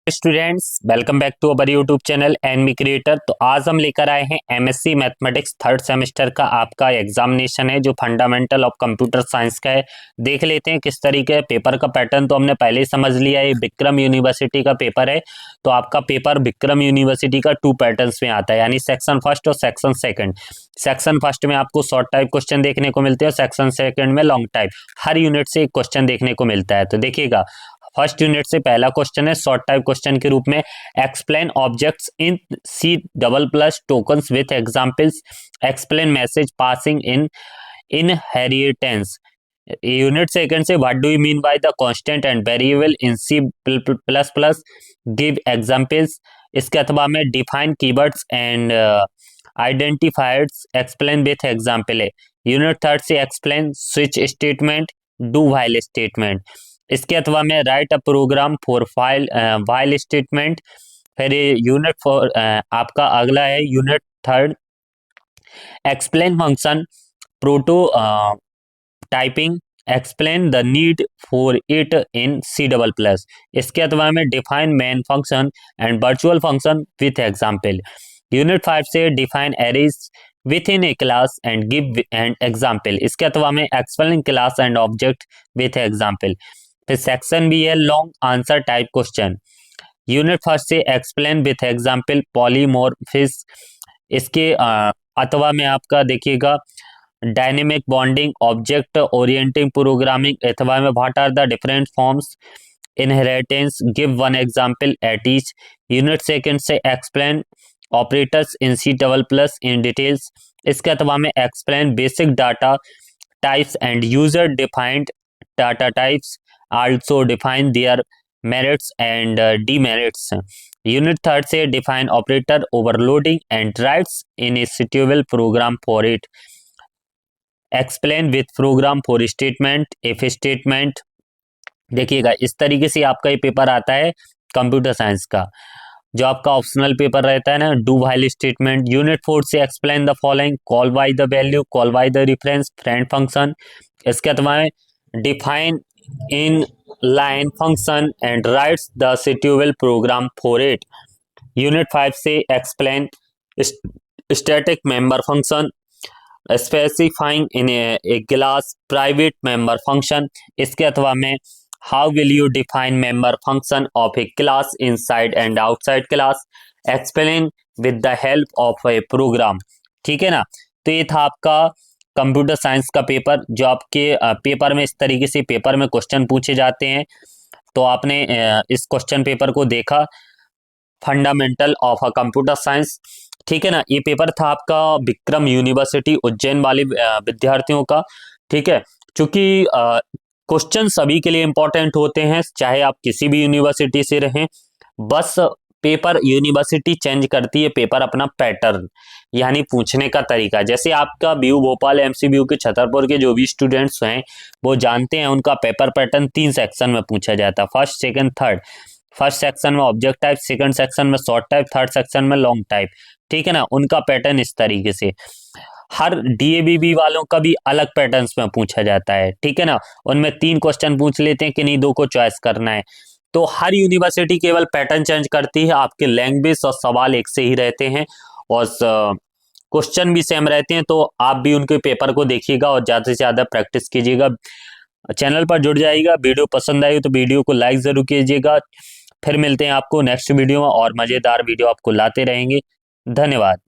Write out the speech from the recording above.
Students, welcome back to our YouTube channel Enemy Creator. तो आज हम लेकर आए हैं एमएससी मैथमेटिक्स थर्ड सेमेस्टर का आपका एग्जामिनेशन है जो फंडामेंटल ऑफ कंप्यूटर साइंस का है। देख लेते हैं किस तरीके पेपर का पैटर्न तो हमने पहले ही समझ लिया है। विक्रम यूनिवर्सिटी का पेपर है तो आपका पेपर विक्रम यूनिवर्सिटी का 2 पैटर्न्स में आता है, यानी सेक्शन फर्स्ट और सेक्शन सेकंड। सेक्शन फर्स्ट में आपको शॉर्ट टाइप क्वेश्चन देखने को मिलते हैं और सेक्शन सेकंड में लॉन्ग टाइप। हर यूनिट से एक क्वेश्चन देखने को मिलता है। तो देखिएगा, फर्स्ट यूनिट से पहला क्वेश्चन है शॉर्ट टाइप क्वेश्चन के रूप में, explain objects in C double plus tokens with examples, explain message passing in inheritance. Unit second से what do you mean by the constant and variable in C plus plus, give examples. इसके अथवा में define keywords and identifiers, explain with example है। Unit third से explain switch statement, do while statement. इसके अथवा में write a program for while statement. फिर unit four आपका अगला है unit third, explain function prototyping, explain the need for it in C double plus. इसके अथवा में define main function and virtual function with example. Unit 5 से define arrays within a class and give and example. इसके अथवा में explain class and object with example. फिर section भी है long answer type question. Unit first से explain with example polymorphism. इसके अथवा में आपका देखिएगा dynamic bonding, object orienting programming, अथवा में what are the different forms, inheritance, give one example at each. Unit second से explain operators in C double plus in details. इसके अथवा में explain basic data types and user defined data types, also define their merits and demerits. Unit third से define operator overloading and writes in a suitable program for it. Explain with program for statement, if statement। देखिएगा, इस तरीके से आपका ये paper आता है computer science का। जो आपका ऑप्शनल पेपर रहता है ना, डू व्हाइल स्टेटमेंट। यूनिट 4 से explain the following, call by the value, call by the reference, friend function. इसके अथवा define in line function and writes the suitable program for it. Unit 5 से explain static member function, specifying in a class private member function। इसके अथवा में how will you define member function of a class inside and outside class, explain with the help of a program। ठीक है ना। तो ये था आपका कंप्यूटर साइंस का पेपर, जो आपके पेपर में इस तरीके से पेपर में क्वेश्चन पूछे जाते हैं। तो आपने इस क्वेश्चन पेपर को देखा, fundamental of a computer science. ठीक है ना। ये पेपर था आपका विक्रम यूनिवर्सिटी उज्जैन वाले विद्यार्थियों का। ठीक है, क्योंकि क्वेश्चन सभी के लिए इंपॉर्टेंट होते हैं, चाहे आप किसी भी यूनिवर्सिटी से रहें। बस पेपर यूनिवर्सिटी चेंज करती है, पेपर अपना पैटर्न यानी पूछने का तरीका। जैसे आपका बीयू भोपाल, एमसीबीयू के छतरपुर के जो भी स्टूडेंट्स हैं वो जानते हैं, उनका पेपर पैटर्न 3 सेक्शन में पूछा जाता है, first second third. First section में ऑब्जेक्ट टाइप, सेकंड सेक्शन में शॉर्ट टाइप, थर्ड सेक्शन में लॉन्ग टाइप। ठीक है ना। उनका पैटर्न इस तरीके से। हर डीएबीबी वालों का भी अलग पैटर्न्स में पूछा जाता है। ठीक है ना। उनमें 3 क्वेश्चन पूछ लेते हैं कि नहीं 2 को चॉइस करना है। तो हर यूनिवर्सिटी केवल पैटर्न चेंज करती है, आपके लैंग्वेज और सवाल एक से ही रहते हैं और क्वेश्चन भी सेम रहते हैं। तो आप भी उनके पेपर को देखिएगा और ज़्यादा से ज़्यादा प्रैक्टिस कीजिएगा। चैनल पर जुड़ जाइएगा। वीडियो पसंद आई तो वीडियो को लाइक ज़रूर कीजिएगा। फिर मिलते हैं आपको नेक्स्ट वीडियो में और मज़ेदार वीडियो आपको लाते रहेंगे। धन्यवाद।